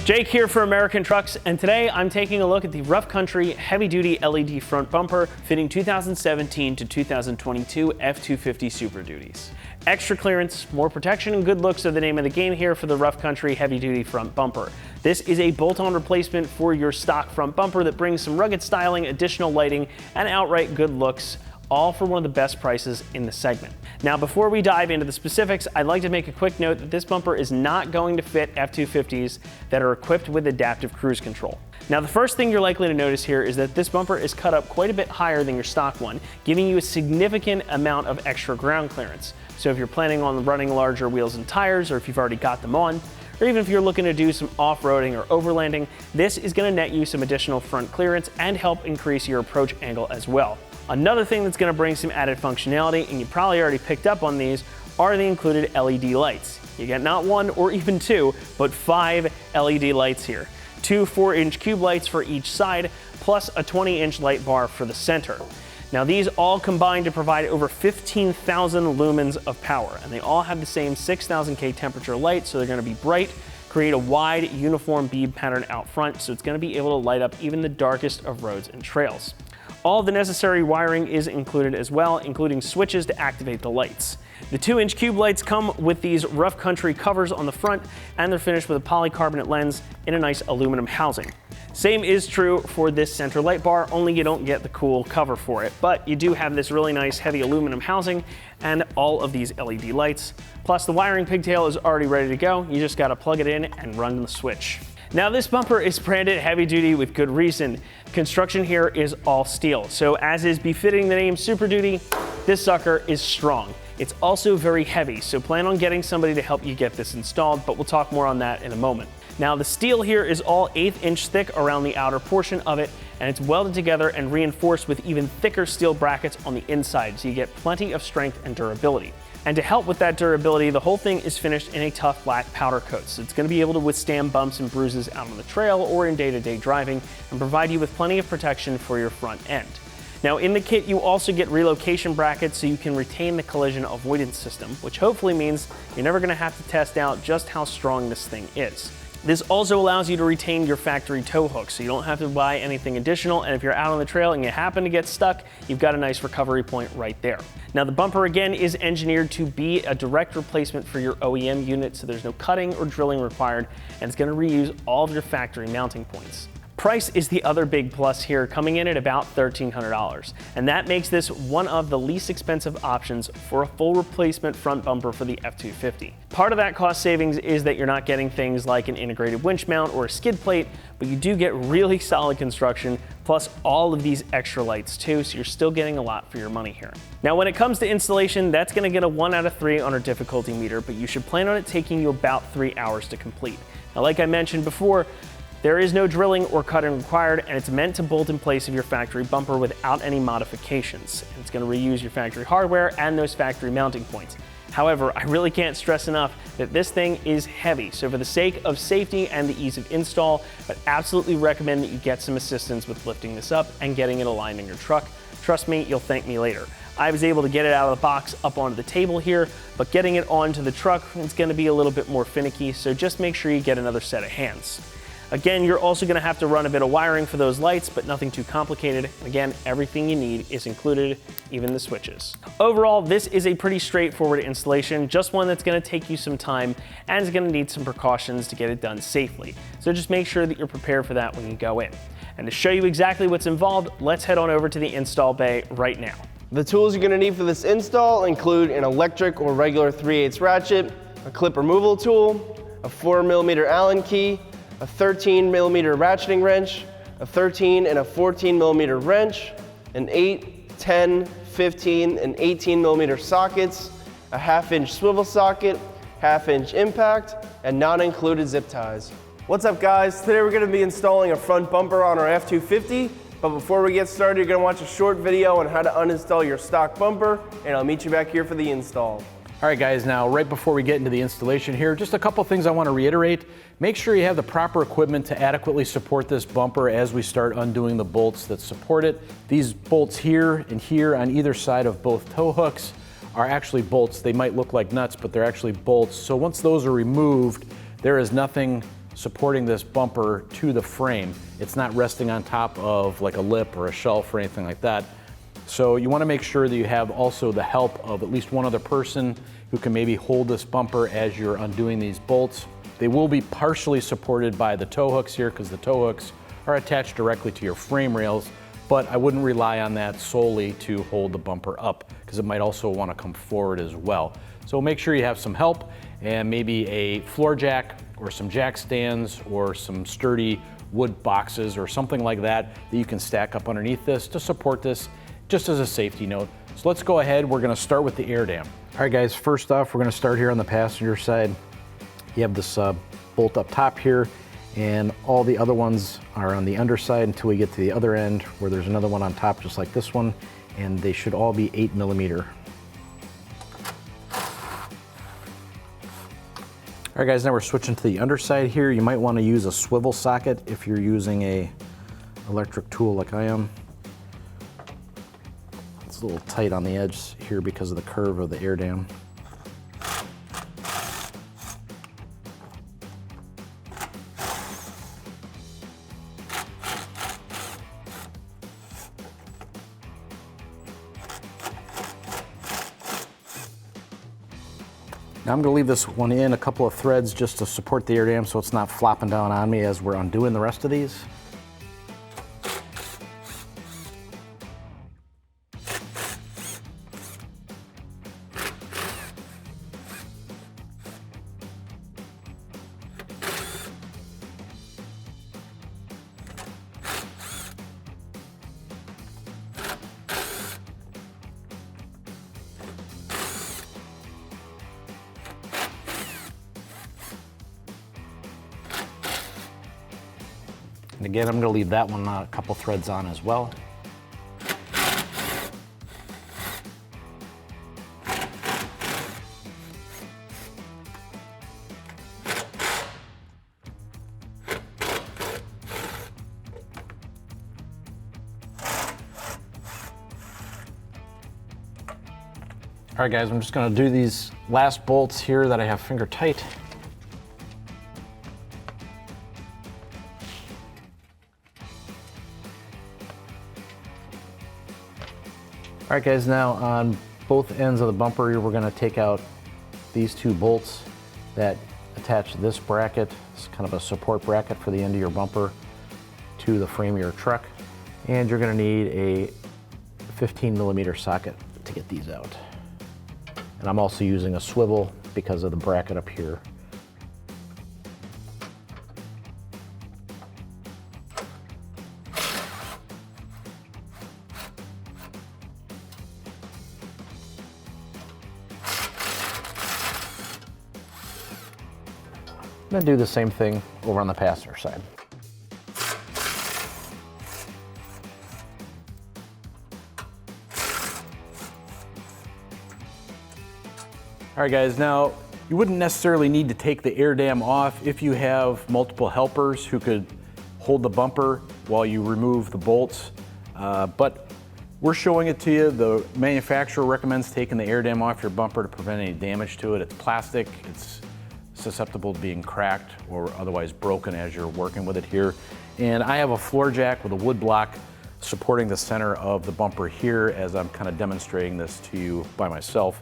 Jake here for American Trucks, and today I'm taking a look at the Rough Country Heavy Duty LED front bumper fitting 2017 to 2022 F-250 Super Duties. Extra clearance, more protection, and good looks are the name of the game here for the Rough Country Heavy Duty front bumper. This is a bolt-on replacement for your stock front bumper that brings some rugged styling, additional lighting, and outright good looks, all for one of the best prices in the segment. Now, before we dive into the specifics, I'd like to make a quick note that this bumper is not going to fit F-250s that are equipped with adaptive cruise control. Now, the first thing you're likely to notice here is that this bumper is cut up quite a bit higher than your stock one, giving you a significant amount of extra ground clearance. So if you're planning on running larger wheels and tires, or if you've already got them on, or even if you're looking to do some off-roading or overlanding, this is going to net you some additional front clearance and help increase your approach angle as well. Another thing that's going to bring some added functionality, and you probably already picked up on these, are the included LED lights. You get not one or even two, but 5 LED lights here. 2 4-inch cube lights for each side, plus a 20-inch light bar for the center. Now, these all combine to provide over 15,000 lumens of power, and they all have the same 6,000K temperature light, so they're going to be bright, create a wide uniform beam pattern out front, so it's going to be able to light up even the darkest of roads and trails. All the necessary wiring is included as well, including switches to activate the lights. The 2-inch cube lights come with these Rough Country covers on the front, and they're finished with a polycarbonate lens in a nice aluminum housing. Same is true for this center light bar, only you don't get the cool cover for it, but you do have this really nice heavy aluminum housing and all of these LED lights. Plus, the wiring pigtail is already ready to go. You just got to plug it in and run the switch. Now, this bumper is branded heavy duty with good reason. Construction here is all steel, so as is befitting the name Super Duty, this sucker is strong. It's also very heavy, so plan on getting somebody to help you get this installed, but we'll talk more on that in a moment. Now, the steel here is all 1/8 inch thick around the outer portion of it, and it's welded together and reinforced with even thicker steel brackets on the inside, so you get plenty of strength and durability. And to help with that durability, the whole thing is finished in a tough black powder coat, so it's going to be able to withstand bumps and bruises out on the trail or in day-to-day driving and provide you with plenty of protection for your front end. Now, in the kit, you also get relocation brackets so you can retain the collision avoidance system, which hopefully means you're never going to have to test out just how strong this thing is. This also allows you to retain your factory tow hook, so you don't have to buy anything additional, and if you're out on the trail and you happen to get stuck, you've got a nice recovery point right there. Now, the bumper again is engineered to be a direct replacement for your OEM unit, so there's no cutting or drilling required, and it's going to reuse all of your factory mounting points. Price is the other big plus here, coming in at about $1,300, and that makes this one of the least expensive options for a full replacement front bumper for the F-250. Part of that cost savings is that you're not getting things like an integrated winch mount or a skid plate, but you do get really solid construction, plus all of these extra lights too, so you're still getting a lot for your money here. Now, when it comes to installation, that's going to get a 1 out of 3 on our difficulty meter, but you should plan on it taking you about 3 hours to complete. Now, like I mentioned before, there is no drilling or cutting required, and it's meant to bolt in place of your factory bumper without any modifications. And it's going to reuse your factory hardware and those factory mounting points. However, I really can't stress enough that this thing is heavy, so for the sake of safety and the ease of install, I'd absolutely recommend that you get some assistance with lifting this up and getting it aligned in your truck. Trust me, you'll thank me later. I was able to get it out of the box up onto the table here, but getting it onto the truck is going to be a little bit more finicky, so just make sure you get another set of hands. Again, you're also going to have to run a bit of wiring for those lights, but nothing too complicated. Again, everything you need is included, even the switches. Overall, this is a pretty straightforward installation, just one that's going to take you some time and is going to need some precautions to get it done safely. So just make sure that you're prepared for that when you go in. And to show you exactly what's involved, let's head on over to the install bay right now. The tools you're going to need for this install include an electric or regular 3/8 ratchet, a clip removal tool, a 4mm Allen key, a 13mm ratcheting wrench, a 13 and a 14mm wrench, an 8, 10, 15, and 18mm sockets, a 1/2 inch swivel socket, 1/2 inch impact, and not included zip ties. What's up, guys? Today we're going to be installing a front bumper on our F-250, but before we get started, you're going to watch a short video on how to uninstall your stock bumper, and I'll meet you back here for the install. All right, guys, now right before we get into the installation here, just a couple things I want to reiterate. Make sure you have the proper equipment to adequately support this bumper as we start undoing the bolts that support it. These bolts here and here on either side of both tow hooks are actually bolts. They might look like nuts, but they're actually bolts. So once those are removed, there is nothing supporting this bumper to the frame. It's not resting on top of like a lip or a shelf or anything like that. So you want to make sure that you have also the help of at least one other person who can maybe hold this bumper as you're undoing these bolts. They will be partially supported by the tow hooks here because the tow hooks are attached directly to your frame rails, but I wouldn't rely on that solely to hold the bumper up because it might also want to come forward as well. So make sure you have some help and maybe a floor jack or some jack stands or some sturdy wood boxes or something like that that you can stack up underneath this to support this just as a safety note. So let's go ahead, we're gonna start with the air dam. All right guys, first off, we're gonna start here on the passenger side. You have this bolt up top here, and all the other ones are on the underside until we get to the other end where there's another one on top just like this one, and they should all be 8mm. All right guys, now we're switching to the underside here. You might want to use a swivel socket if you're using a electric tool like I am. It's a little tight on the edge here because of the curve of the air dam. Now I'm going to leave this one in a couple of threads just to support the air dam so it's not flopping down on me as we're undoing the rest of these. And again, I'm going to leave that one a couple threads on as well. All right guys, I'm just going to do these last bolts here that I have finger tight. All right guys, now on both ends of the bumper, we're gonna take out these two bolts that attach this bracket. It's kind of a support bracket for the end of your bumper to the frame of your truck. And you're gonna need a 15mm socket to get these out. And I'm also using a swivel because of the bracket up here. I'm going to do the same thing over on the passenger side. All right guys, now you wouldn't necessarily need to take the air dam off if you have multiple helpers who could hold the bumper while you remove the bolts, but we're showing it to you. The manufacturer recommends taking the air dam off your bumper to prevent any damage to it. It's plastic, it's susceptible to being cracked or otherwise broken as you're working with it here. And I have a floor jack with a wood block supporting the center of the bumper here as I'm kind of demonstrating this to you by myself.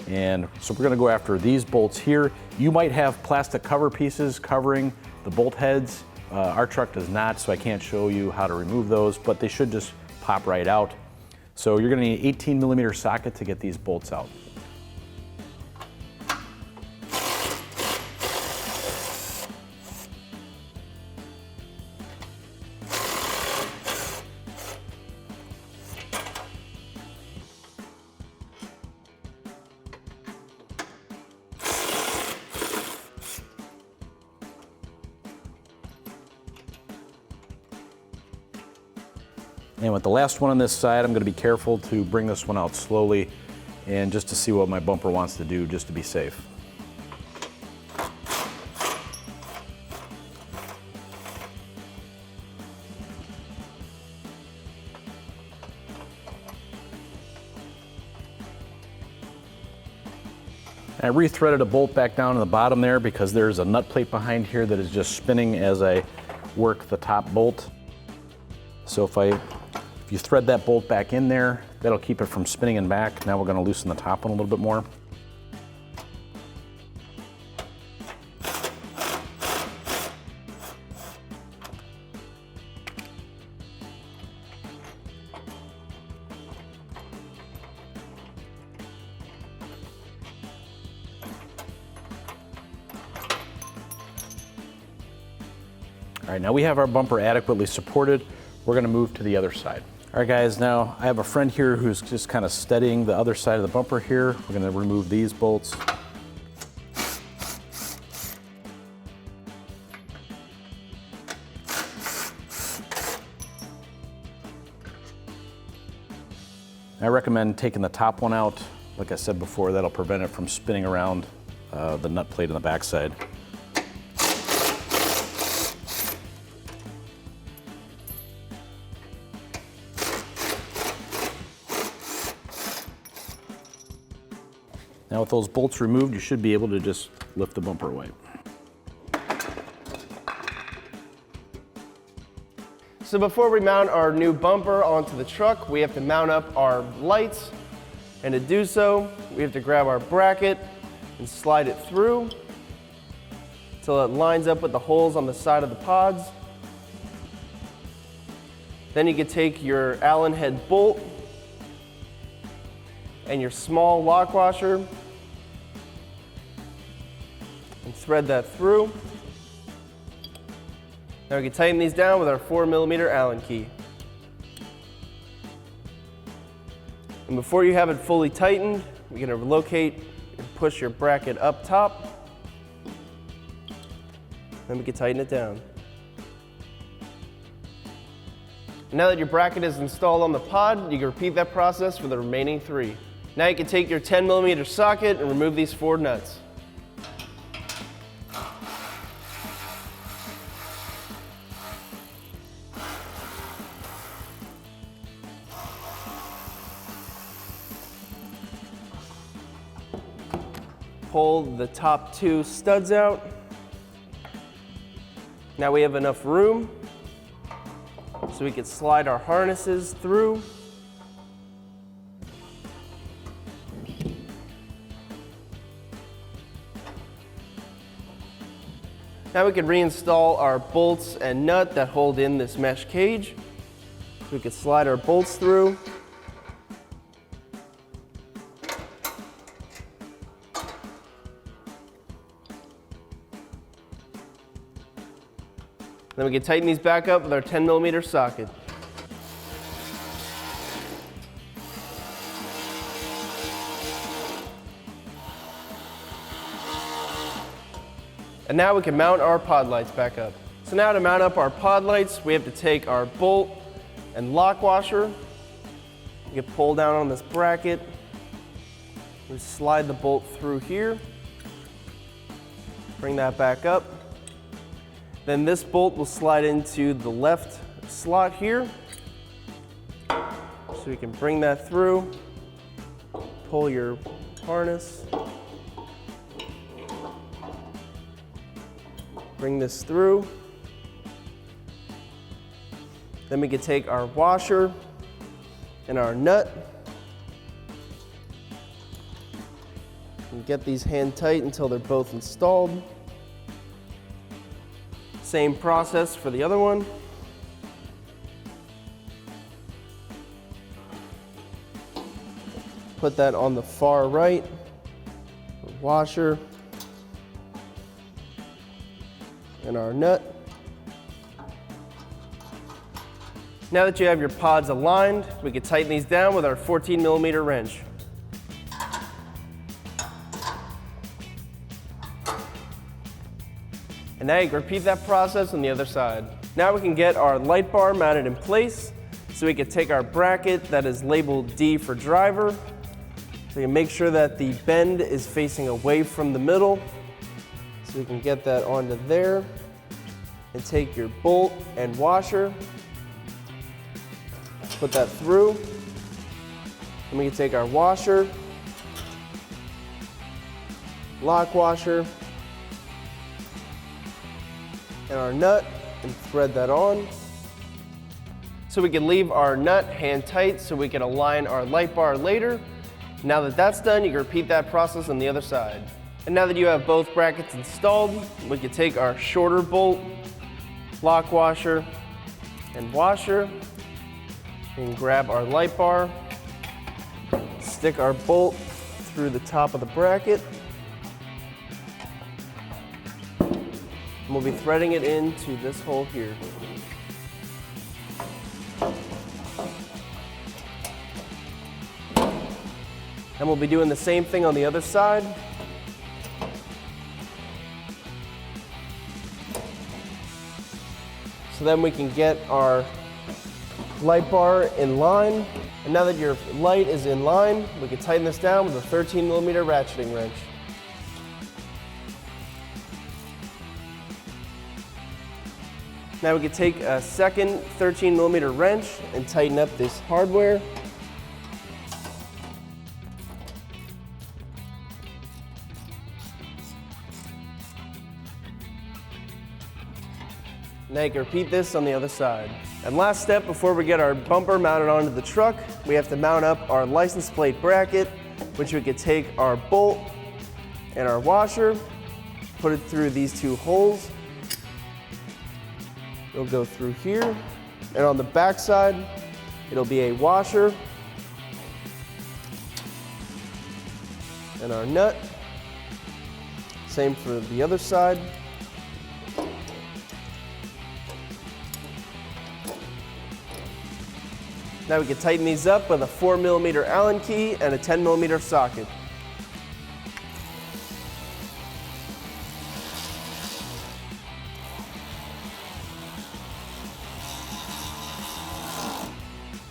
And so we're gonna go after these bolts here. You might have plastic cover pieces covering the bolt heads. Our truck does not, so I can't show you how to remove those, but they should just pop right out. So you're gonna need an 18mm socket to get these bolts out. And with the last one on this side, I'm going to be careful to bring this one out slowly and just to see what my bumper wants to do, just to be safe. I re-threaded a bolt back down to the bottom there because there's a nut plate behind here that is just spinning as I work the top bolt. So if you thread that bolt back in there, that'll keep it from spinning and back. Now we're going to loosen the top one a little bit more. All right, now we have our bumper adequately supported. We're gonna move to the other side. All right, guys, now I have a friend here who's just kind of steadying the other side of the bumper here. We're gonna remove these bolts. I recommend taking the top one out. Like I said before, that'll prevent it from spinning around the nut plate on the backside. Now with those bolts removed, you should be able to just lift the bumper away. So before we mount our new bumper onto the truck, we have to mount up our lights. And to do so, we have to grab our bracket and slide it through until it lines up with the holes on the side of the pods. Then you can take your Allen head bolt and your small lock washer and thread that through. Now we can tighten these down with our 4mm Allen key. And before you have it fully tightened, you're going to locate and push your bracket up top. Then we can tighten it down. Now that your bracket is installed on the pod, you can repeat that process for the remaining 3. Now you can take your 10mm socket and remove these 4 nuts. Pull the top 2 studs out. Now we have enough room so we can slide our harnesses through. Now we can reinstall our bolts and nut that hold in this mesh cage. We can slide our bolts through. Then we can tighten these back up with our 10mm socket. And now we can mount our pod lights back up. So now to mount up our pod lights, we have to take our bolt and lock washer. You can pull down on this bracket. We slide the bolt through here. Bring that back up. Then this bolt will slide into the left slot here. So we can bring that through, pull your harness, bring this through. Then we can take our washer and our nut and get these hand tight until they're both installed. Same process for the other one. Put that on the far right, the washer and our nut. Now that you have your pods aligned, we can tighten these down with our 14mm wrench. And now you can repeat that process on the other side. Now we can get our light bar mounted in place. So we can take our bracket that is labeled D for driver. So you can make sure that the bend is facing away from the middle. So we can get that onto there. And take your bolt and washer. Put that through. And we can take our washer lock washer, and our nut, and thread that on. So we can leave our nut hand tight so we can align our light bar later. Now that that's done, you can repeat that process on the other side. And now that you have both brackets installed, we can take our shorter bolt, lock washer, and washer, and grab our light bar, stick our bolt through the top of the bracket, and we'll be threading it into this hole here. And we'll be doing the same thing on the other side. So then we can get our light bar in line. And now that your light is in line, we can tighten this down with a 13mm ratcheting wrench. Now we can take a second 13mm wrench and tighten up this hardware. Now you can repeat this on the other side. And last step before we get our bumper mounted onto the truck, we have to mount up our license plate bracket, which we could take our bolt and our washer, put it through these two holes. It'll go through here. And on the back side, it'll be a washer and our nut. Same for the other side. Now we can tighten these up with a 4mm Allen key and a 10mm socket.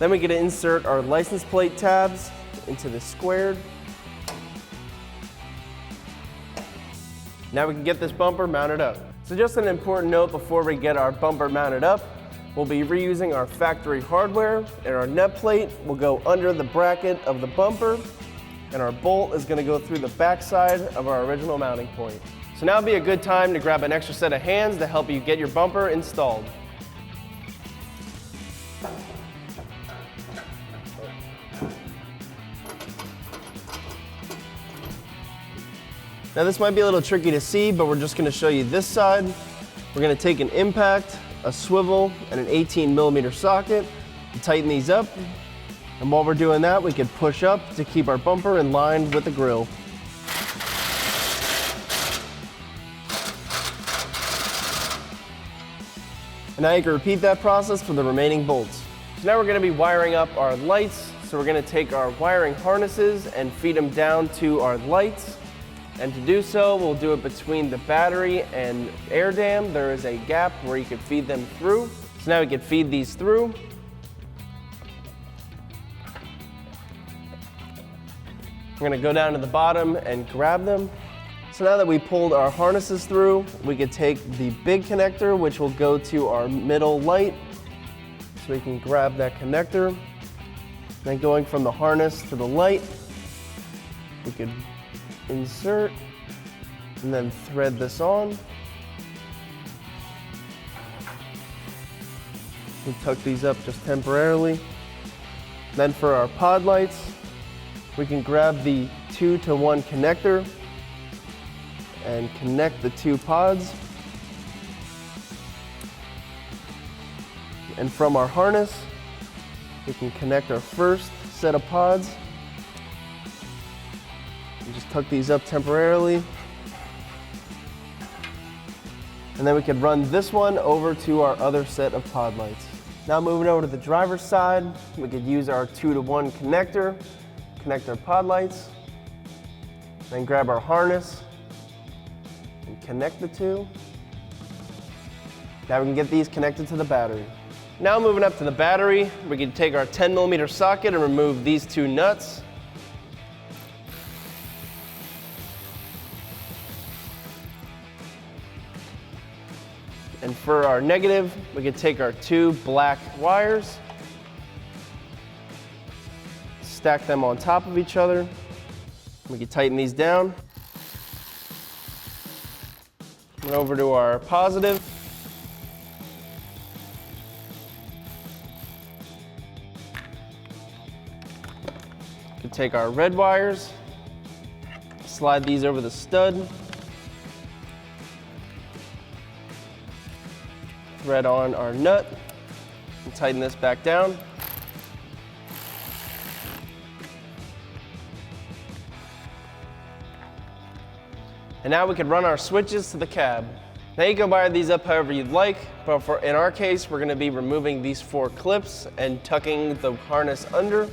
Then we get to insert our license plate tabs into the squared. Now we can get this bumper mounted up. So just an important note before we get our bumper mounted up, we'll be reusing our factory hardware, and our nut plate will go under the bracket of the bumper, and our bolt is going to go through the back side of our original mounting point. So now would be a good time to grab an extra set of hands to help you get your bumper installed. Now this might be a little tricky to see, but we're just going to show you this side. We're going to take an impact, a swivel, and an 18mm socket and tighten these up. And while we're doing that, we can push up to keep our bumper in line with the grill. And now you can repeat that process for the remaining bolts. So now we're going to be wiring up our lights. So we're going to take our wiring harnesses and feed them down to our lights. And to do so, we'll do it between the battery and air dam. There is a gap where you can feed them through. So now we can feed these through. We're gonna go down to the bottom and grab them. So now that we pulled our harnesses through, we can take the big connector, which will go to our middle light. So we can grab that connector. Then going from the harness to the light, we could insert and then thread this on. We tuck these up just temporarily. Then for our pod lights, we can grab the 2-to-1 connector and connect the two pods. And from our harness, we can connect our first set of pods. We just tuck these up temporarily. And then we can run this one over to our other set of pod lights. Now moving over to the driver's side, we could use our 2-to-1 connector, connect our pod lights, then grab our harness and connect the two. Now we can get these connected to the battery. Now moving up to the battery, we can take our 10mm socket and remove these two nuts. And for our negative, we can take our two black wires, stack them on top of each other. We can tighten these down. And over to our positive. We can take our red wires, slide these over the stud, thread on our nut, and tighten this back down. And now we can run our switches to the cab. Now you can wire these up however you'd like, but in our case, we're gonna be removing these 4 clips and tucking the harness under.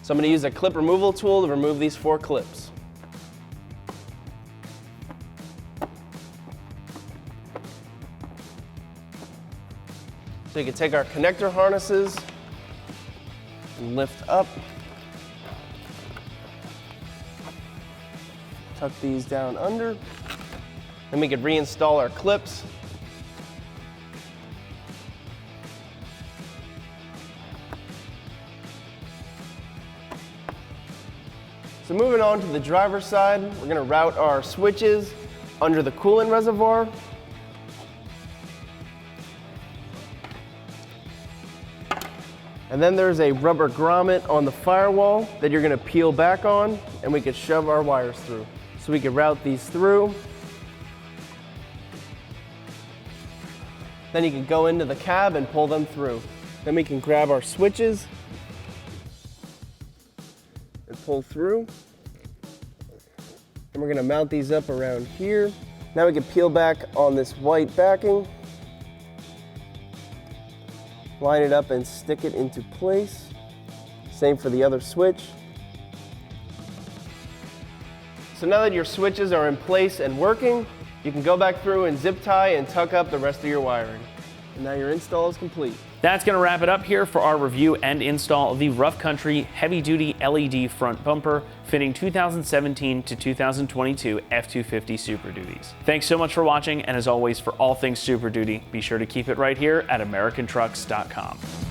So I'm gonna use a clip removal tool to remove these 4 clips. So you can take our connector harnesses and lift up. Tuck these down under. Then we could reinstall our clips. So moving on to the driver's side, we're going to route our switches under the coolant reservoir. And then there's a rubber grommet on the firewall that you're going to peel back on, and we could shove our wires through. So we can route these through. Then you can go into the cab and pull them through. Then we can grab our switches and pull through. And we're gonna mount these up around here. Now we can peel back on this white backing, line it up and stick it into place. Same for the other switch. So now that your switches are in place and working, you can go back through and zip tie and tuck up the rest of your wiring. And now your install is complete. That's going to wrap it up here for our review and install of the Rough Country Heavy Duty LED front bumper fitting 2017 to 2022 F-250 Super Duties. Thanks so much for watching, and as always, for all things Super Duty, be sure to keep it right here at AmericanTrucks.com.